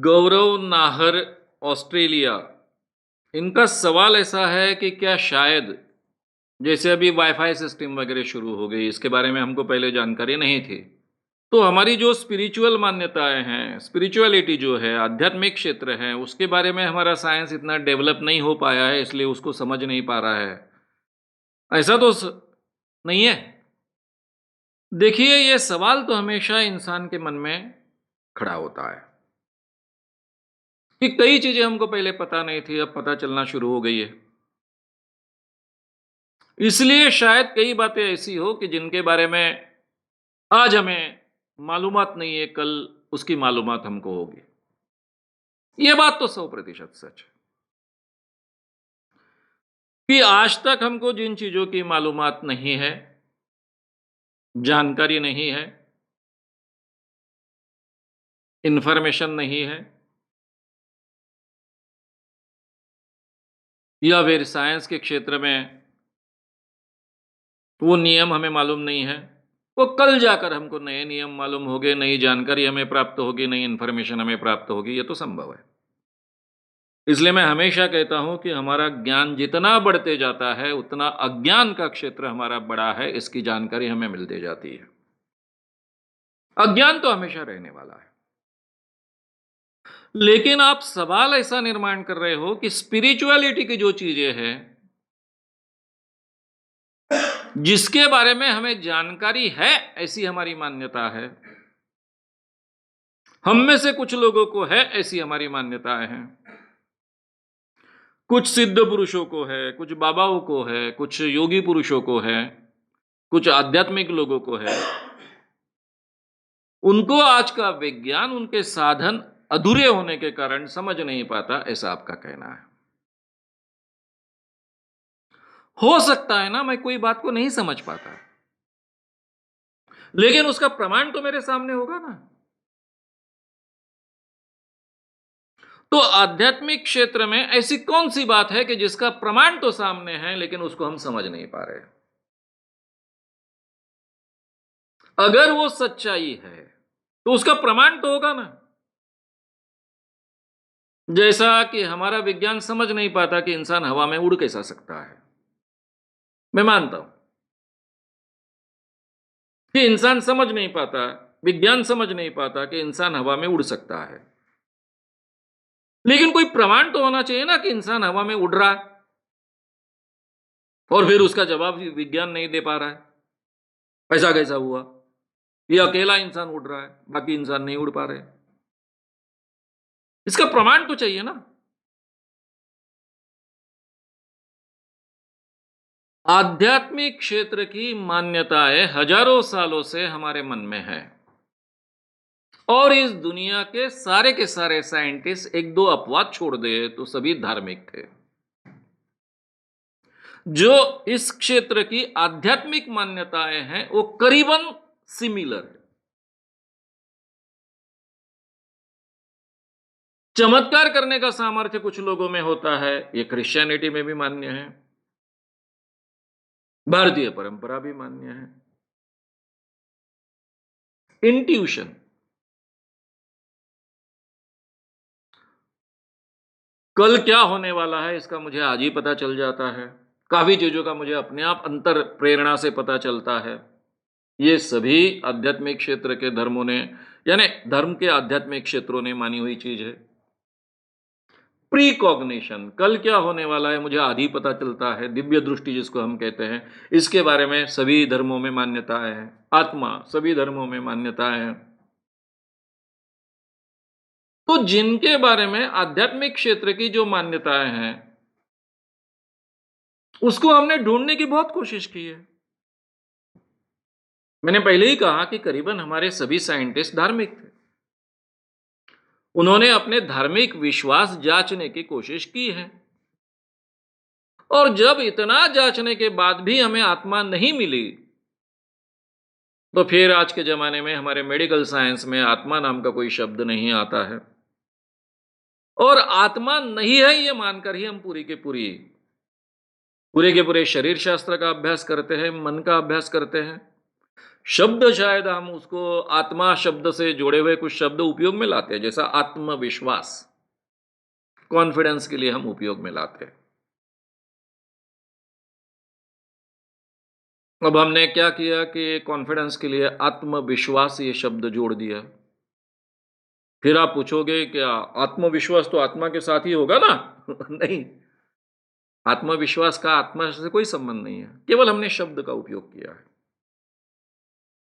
गौरव Nahar, Australia. इनका सवाल ऐसा है कि क्या शायद जैसे अभी वाईफाई सिस्टम वगैरह शुरू हो गई, इसके बारे में हमको पहले जानकारी नहीं थी। तो हमारी जो स्पिरिचुअल मान्यताएं हैं, स्पिरिचुअलिटी जो है, आध्यात्मिक क्षेत्र है, उसके बारे में हमारा साइंस इतना डेवलप नहीं हो पाया है, इसलिए उसको समझ नहीं पा रहा है। ऐसा तो नहीं है। देखिए, ये सवाल तो हमेशा इंसान के मन में खड़ा होता है कि कई चीजें हमको पहले पता नहीं थी, अब पता चलना शुरू हो गई है। इसलिए शायद कई बातें ऐसी हो कि जिनके बारे में आज हमें मालूमात नहीं है, कल उसकी मालूमात हमको होगी। ये बात तो 100% सच है कि आज तक हमको जिन चीजों की मालूमात नहीं है, जानकारी नहीं है, इंफॉर्मेशन नहीं है, या फिर साइंस के क्षेत्र में वो नियम हमें मालूम नहीं है, वो कल जाकर हमको नए नियम मालूम होंगे, नई जानकारी हमें प्राप्त होगी, नई इंफॉर्मेशन हमें प्राप्त होगी। ये तो संभव है। इसलिए मैं हमेशा कहता हूं कि हमारा ज्ञान जितना बढ़ते जाता है, उतना अज्ञान का क्षेत्र हमारा बड़ा है, इसकी जानकारी हमें मिलती जाती है। अज्ञान तो हमेशा रहने वाला है। लेकिन आप सवाल ऐसा निर्माण कर रहे हो कि स्पिरिचुअलिटी की जो चीजें हैं, जिसके बारे में हमें जानकारी है, ऐसी हमारी मान्यता है। हम में से कुछ लोगों को है, ऐसी हमारी मान्यताएं हैं। कुछ सिद्ध पुरुषों को है, कुछ बाबाओं को है, कुछ योगी पुरुषों को है, कुछ आध्यात्मिक लोगों को है। उनको आज का विज्ञान, उनके साधन अधूरे होने के कारण समझ नहीं पाता, ऐसा आपका कहना है। हो सकता है ना, मैं कोई बात को नहीं समझ पाता, लेकिन उसका प्रमाण तो मेरे सामने होगा ना। तो आध्यात्मिक क्षेत्र में ऐसी कौन सी बात है कि जिसका प्रमाण तो सामने है, लेकिन उसको हम समझ नहीं पा रहे। अगर वो सच्चाई है तो उसका प्रमाण तो होगा ना। जैसा कि हमारा विज्ञान समझ नहीं पाता कि इंसान हवा में उड़ कैसा सकता है। मैं मानता हूं कि इंसान समझ नहीं पाता, विज्ञान समझ नहीं पाता कि इंसान हवा में उड़ सकता है। लेकिन कोई प्रमाण तो होना चाहिए ना कि इंसान हवा में उड़ रहा है, और फिर उसका जवाब विज्ञान नहीं दे पा रहा है। ऐसा कैसा हुआ? ये अकेला इंसान उड़ रहा है, बाकी इंसान नहीं उड़ पा रहे। इसका प्रमाण तो चाहिए ना। आध्यात्मिक क्षेत्र की मान्यताएं हजारों सालों से हमारे मन में है, और इस दुनिया के सारे साइंटिस्ट एक दो अपवाद छोड़ दे तो सभी धार्मिक थे। जो इस क्षेत्र की आध्यात्मिक मान्यताएं हैं, वो करीबन सिमिलर है। चमत्कार करने का सामर्थ्य कुछ लोगों में होता है, ये क्रिश्चियनिटी में भी मान्य है, भारतीय परंपरा भी मान्य है। इंट्यूशन, कल क्या होने वाला है इसका मुझे आज ही पता चल जाता है। काफी चीजों का मुझे अपने आप अंतर प्रेरणा से पता चलता है। ये सभी आध्यात्मिक क्षेत्र के धर्मों ने, यानी धर्म के आध्यात्मिक क्षेत्रों ने मानी हुई चीज है। प्रीकॉग्निशन, कल क्या होने वाला है मुझे आज ही पता चलता है, दिव्य दृष्टि जिसको हम कहते हैं, इसके बारे में सभी धर्मों में मान्यताएं हैं। आत्मा, सभी धर्मों में मान्यताएं हैं। तो जिनके बारे में आध्यात्मिक क्षेत्र की जो मान्यताएं हैं, उसको हमने ढूंढने की बहुत कोशिश की है। मैंने पहले ही कहा कि करीबन हमारे सभी साइंटिस्ट धार्मिक थे। उन्होंने अपने धार्मिक विश्वास जांचने की कोशिश की है, और जब इतना जांचने के बाद भी हमें आत्मा नहीं मिली, तो फिर आज के जमाने में हमारे मेडिकल साइंस में आत्मा नाम का कोई शब्द नहीं आता है। और आत्मा नहीं है ये मानकर ही हम पूरे के पूरे शरीर शास्त्र का अभ्यास करते हैं, मन का अभ्यास करते हैं, शब्द शायद हम उसको आत्मा शब्द से जुड़े हुए कुछ शब्द उपयोग में लाते हैं, जैसा आत्मविश्वास, कॉन्फिडेंस के लिए हम उपयोग में लाते हैं। अब हमने क्या किया कि कॉन्फिडेंस के लिए आत्मविश्वास ये शब्द जोड़ दिया। फिर आप पूछोगे क्या आत्मविश्वास तो आत्मा के साथ ही होगा ना? नहीं, आत्मविश्वास का आत्मा से कोई संबंध नहीं है, केवल हमने शब्द का उपयोग किया है।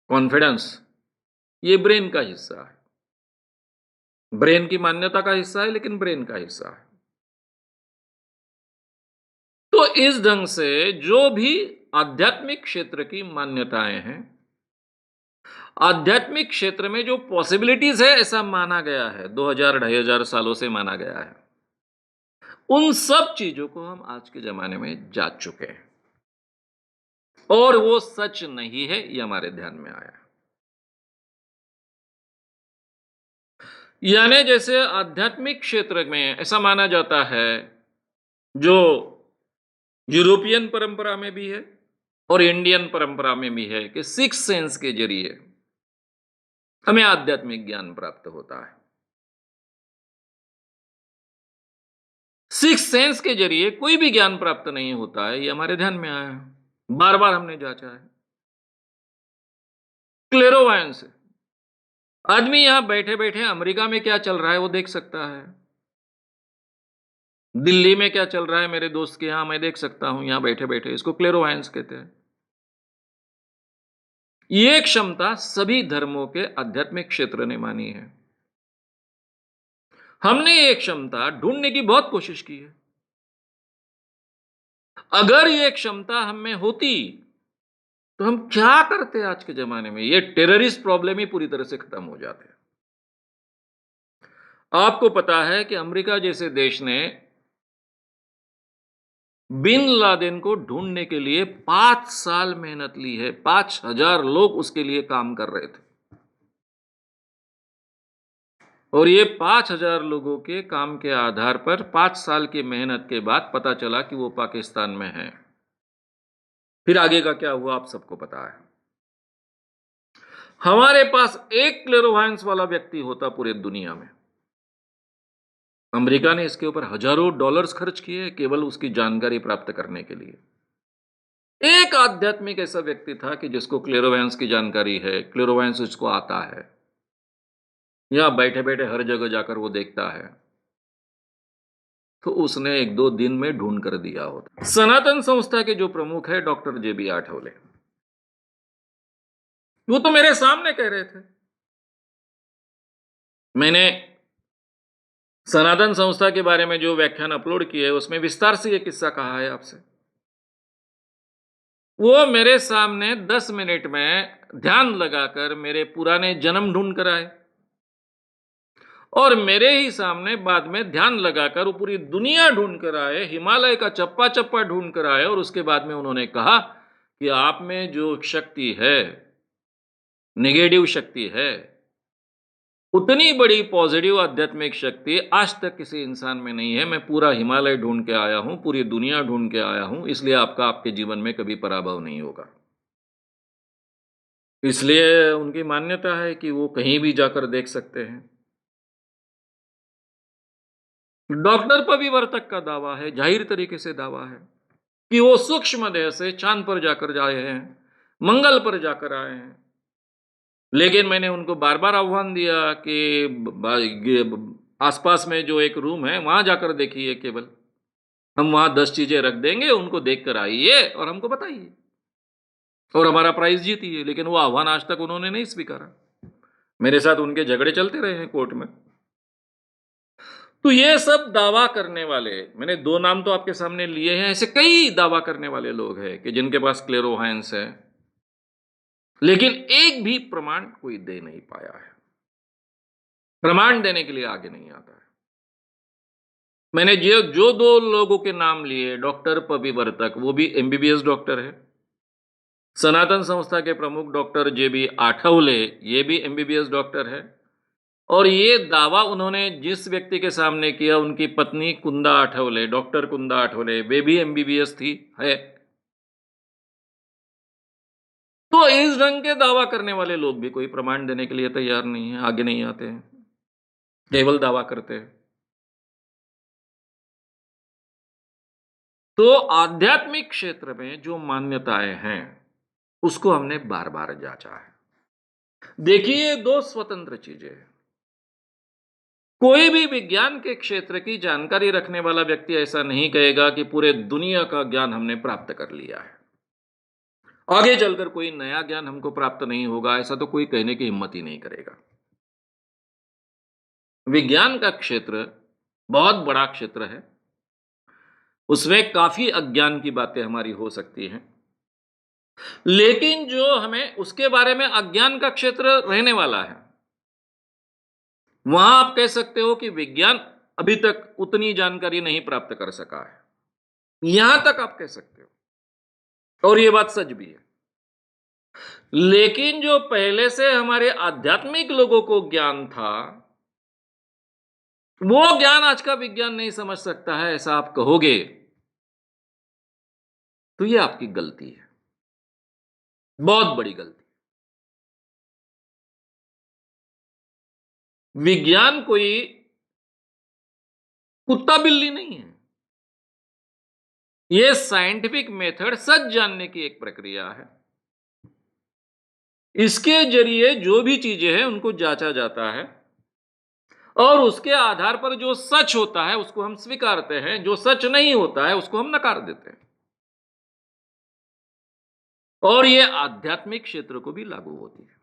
कॉन्फिडेंस ये ब्रेन का हिस्सा है, ब्रेन की मान्यता का हिस्सा है, लेकिन ब्रेन का हिस्सा है। तो इस ढंग से जो भी आध्यात्मिक क्षेत्र की मान्यताएं हैं, आध्यात्मिक क्षेत्र में जो पॉसिबिलिटीज है ऐसा माना गया है, 2000 2500 सालों से माना गया है, उन सब चीजों को हम आज के जमाने में जांच चुके हैं और वो सच नहीं है, ये हमारे ध्यान में आया। यानी जैसे आध्यात्मिक क्षेत्र में ऐसा माना जाता है, जो यूरोपियन परंपरा में भी है और इंडियन परंपरा में भी है, कि सिक्स सेंस के जरिए हमें आध्यात्मिक ज्ञान प्राप्त होता है। सिक्स सेंस के जरिए कोई भी ज्ञान प्राप्त नहीं होता है, ये हमारे ध्यान में आया है, बार बार हमने जांचा है। क्लेरोवायंस, आदमी यहां बैठे बैठे अमेरिका में क्या चल रहा है वो देख सकता है, दिल्ली में क्या चल रहा है मेरे दोस्त के यहां मैं देख सकता हूं, यहां बैठे बैठे। इसको क्लेरोवायंस कहते हैं। ये क्षमता सभी धर्मों के आध्यात्मिक क्षेत्र ने मानी है। हमने ये क्षमता ढूंढने की बहुत कोशिश की है। अगर ये क्षमता हम में होती तो हम क्या करते आज के जमाने में? ये टेररिस्ट प्रॉब्लम ही पूरी तरह से खत्म हो जाते। आपको पता है कि अमेरिका जैसे देश ने बिन लादेन को ढूंढने के लिए 5 साल मेहनत ली है। 5000 लोग उसके लिए काम कर रहे थे और ये 5000 लोगों के काम के आधार पर 5 साल की मेहनत के बाद पता चला कि वो पाकिस्तान में है। फिर आगे का क्या हुआ आप सबको पता है। हमारे पास एक क्लेरोवायंस वाला व्यक्ति होता पूरे दुनिया में, अमेरिका ने इसके ऊपर हजारों डॉलर्स खर्च किए केवल उसकी जानकारी प्राप्त करने के लिए। एक आध्यात्मिक ऐसा व्यक्ति था कि जिसको क्लेरोवायंस की जानकारी है, क्लेरोवायंस उसको आता है, यहां बैठे बैठे हर जगह जाकर वो देखता है, तो उसने 1-2 दिन में ढूंढ कर दिया होता। सनातन संस्था के जो प्रमुख है डॉक्टर जेबी आठवले, वो तो मेरे सामने कह रहे थे। मैंने सनातन संस्था के बारे में जो व्याख्यान अपलोड किए उसमें विस्तार से ये किस्सा कहा है आपसे। वो मेरे सामने 10 मिनट में ध्यान लगाकर मेरे पुराने जन्म ढूंढ कर आए और मेरे ही सामने बाद में ध्यान लगाकर वो पूरी दुनिया ढूंढ कर आए, हिमालय का चप्पा चप्पा ढूंढ कर आए और उसके बाद में उन्होंने कहा कि आप में जो शक्ति है, नेगेटिव शक्ति है, उतनी बड़ी पॉजिटिव आध्यात्मिक शक्ति आज तक किसी इंसान में नहीं है। मैं पूरा हिमालय ढूंढ के आया हूं, पूरी दुनिया ढूंढ के आया हूं, इसलिए आपका आपके जीवन में कभी पराभव नहीं होगा। इसलिए उनकी मान्यता है कि वो कहीं भी जाकर देख सकते हैं। डॉक्टर पविवर्तक का दावा है, जाहिर तरीके से दावा है, कि वो सूक्ष्म देह से चांद पर जाकर आए हैं, मंगल पर जाकर आए हैं। लेकिन मैंने उनको बार बार आह्वान दिया कि आसपास में जो एक रूम है वहां जाकर देखिए, केवल हम वहां 10 चीजें रख देंगे, उनको देख कर आइए और हमको बताइए और हमारा प्राइज जीतिए। लेकिन वो आह्वान आज तक उन्होंने नहीं स्वीकारा। मेरे साथ उनके झगड़े चलते रहे हैं कोर्ट में। तो ये सब दावा करने वाले, मैंने 2 नाम तो आपके सामने लिए हैं, ऐसे कई दावा करने वाले लोग हैं कि जिनके पास क्लेरोवायंस है, लेकिन एक भी प्रमाण कोई दे नहीं पाया है, प्रमाण देने के लिए आगे नहीं आता है। मैंने जो 2 लोगों के नाम लिए, डॉक्टर पविवर्तक, वो भी एमबीबीएस डॉक्टर है, सनातन संस्था के प्रमुख डॉक्टर जेबी आठवले, ये भी एमबीबीएस डॉक्टर है, और ये दावा उन्होंने जिस व्यक्ति के सामने किया, उनकी पत्नी कुंदा आठवले, डॉक्टर कुंदा आठवले, वे भी एमबीबीएस थी है। तो इस ढंग के दावा करने वाले लोग भी कोई प्रमाण देने के लिए तैयार नहीं है, आगे नहीं आते हैं, केवल दावा करते हैं। तो आध्यात्मिक क्षेत्र में जो मान्यताएं हैं, उसको हमने बार-बार जांचा है। देखिए, ये दो स्वतंत्र चीजें हैं। कोई भी विज्ञान के क्षेत्र की जानकारी रखने वाला व्यक्ति ऐसा नहीं कहेगा कि पूरे दुनिया का ज्ञान हमने प्राप्त कर लिया है। आगे चलकर कोई नया ज्ञान हमको प्राप्त नहीं होगा, ऐसा तो कोई कहने की हिम्मत ही नहीं करेगा। विज्ञान का क्षेत्र बहुत बड़ा क्षेत्र है। उसमें काफी अज्ञान की बातें हमारी हो सकती हैं। लेकिन जो हमें उसके बारे में अज्ञान का क्षेत्र रहने वाला है, वहां आप कह सकते हो कि विज्ञान अभी तक उतनी जानकारी नहीं प्राप्त कर सका है। यहां तक आप कह सकते हो, और यह बात सच भी है। लेकिन जो पहले से हमारे आध्यात्मिक लोगों को ज्ञान था, वो ज्ञान आज का विज्ञान नहीं समझ सकता है, ऐसा आप कहोगे तो यह आपकी गलती है, बहुत बड़ी गलती। विज्ञान कोई कुत्ता बिल्ली नहीं है। यह साइंटिफिक मेथड सच जानने की एक प्रक्रिया है। इसके जरिए जो भी चीजें हैं उनको जांचा जाता है, और उसके आधार पर जो सच होता है उसको हम स्वीकारते हैं, जो सच नहीं होता है उसको हम नकार देते हैं। और यह आध्यात्मिक क्षेत्र को भी लागू होती है।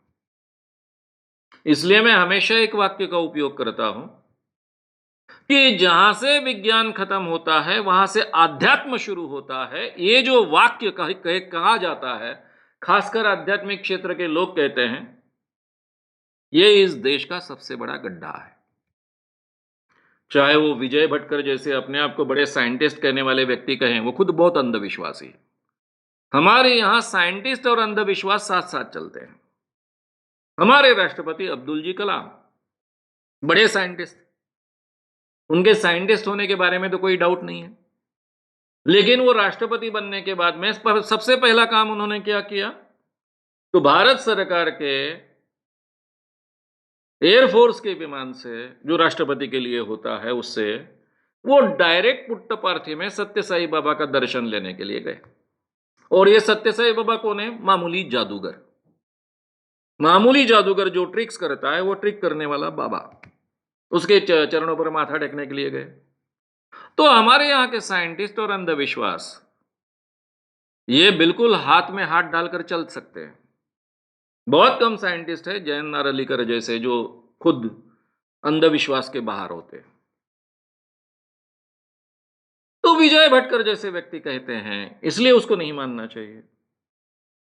इसलिए मैं हमेशा एक वाक्य का उपयोग करता हूं कि जहां से विज्ञान खत्म होता है वहां से आध्यात्म शुरू होता है। ये जो वाक्य कहा जाता है, खासकर आध्यात्मिक क्षेत्र के लोग कहते हैं, ये इस देश का सबसे बड़ा गड्ढा है। चाहे वो विजय भटकर जैसे अपने आप को बड़े साइंटिस्ट कहने वाले व्यक्ति कहें, वो खुद बहुत अंधविश्वासी है। हमारे यहां साइंटिस्ट और अंधविश्वास साथ साथ चलते हैं। हमारे राष्ट्रपति अब्दुल जी कलाम बड़े साइंटिस्ट, उनके साइंटिस्ट होने के बारे में तो कोई डाउट नहीं है। लेकिन वो राष्ट्रपति बनने के बाद में सबसे पहला काम उन्होंने क्या किया, तो भारत सरकार के एयरफोर्स के विमान से, जो राष्ट्रपति के लिए होता है, उससे वो डायरेक्ट पुट्टपार्थी में सत्य साई बाबा का दर्शन लेने के लिए गए। और ये सत्य साई बाबा कौन है? मामूली जादूगर। मामूली जादूगर जो ट्रिक्स करता है, वो ट्रिक करने वाला बाबा, उसके चरणों पर माथा टेकने के लिए गए। तो हमारे यहां के साइंटिस्ट और अंधविश्वास, ये बिल्कुल हाथ में हाथ डालकर चल सकते हैं। बहुत कम साइंटिस्ट है, जयंत नारलीकर जैसे, जो खुद अंधविश्वास के बाहर होते हैं। तो विजय भटकर जैसे व्यक्ति कहते हैं, इसलिए उसको नहीं मानना चाहिए।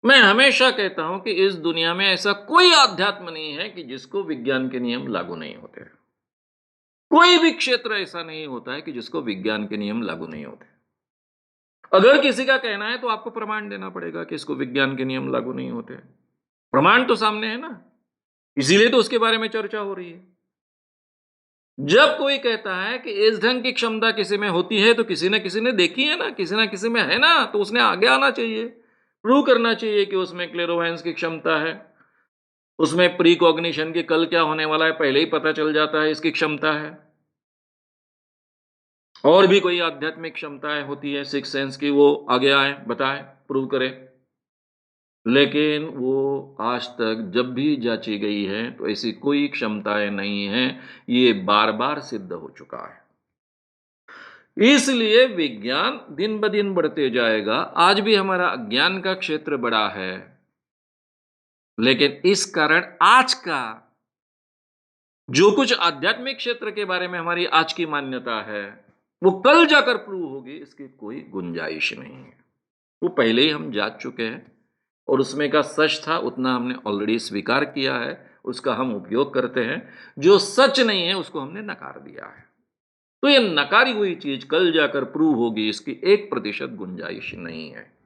मैं हमेशा कहता हूं कि इस दुनिया में ऐसा कोई आध्यात्म नहीं है कि जिसको विज्ञान के नियम लागू नहीं होते। कोई भी क्षेत्र ऐसा नहीं होता है कि जिसको विज्ञान के नियम लागू नहीं होते। अगर किसी का कहना है तो आपको प्रमाण देना पड़ेगा कि इसको विज्ञान के नियम लागू नहीं होते। प्रमाण तो सामने है ना, इसीलिए तो उसके बारे में चर्चा हो रही है। जब कोई कहता है कि इस ढंग की क्षमता किसी में होती है, तो किसी ने देखी है ना किसी में है ना, तो उसने आगे आना चाहिए, प्रूव करना चाहिए कि उसमें क्लेरोवायंस की क्षमता है, उसमें प्रीकॉग्निशन की कल क्या होने वाला है पहले ही पता चल जाता है, इसकी क्षमता है। और भी कोई आध्यात्मिक क्षमताएं होती है सिक्स सेंस की, वो आगे आए, बताएं, प्रूव करें। लेकिन वो आज तक जब भी जांची गई है तो ऐसी कोई क्षमताएं नहीं हैं। ये बार बार सिद्ध हो चुका है। इसलिए विज्ञान दिन ब दिन बढ़ते जाएगा। आज भी हमारा अज्ञान का क्षेत्र बड़ा है, लेकिन इस कारण आज का जो कुछ आध्यात्मिक क्षेत्र के बारे में हमारी आज की मान्यता है, वो कल जाकर प्रूव होगी, इसकी कोई गुंजाइश नहीं है। वो पहले ही हम जांच चुके हैं, और उसमें का सच था उतना हमने ऑलरेडी स्वीकार किया है, उसका हम उपयोग करते हैं। जो सच नहीं है उसको हमने नकार दिया है। तो ये नकारी हुई चीज कल जाकर प्रूव होगी, इसकी 1% गुंजाइश नहीं है।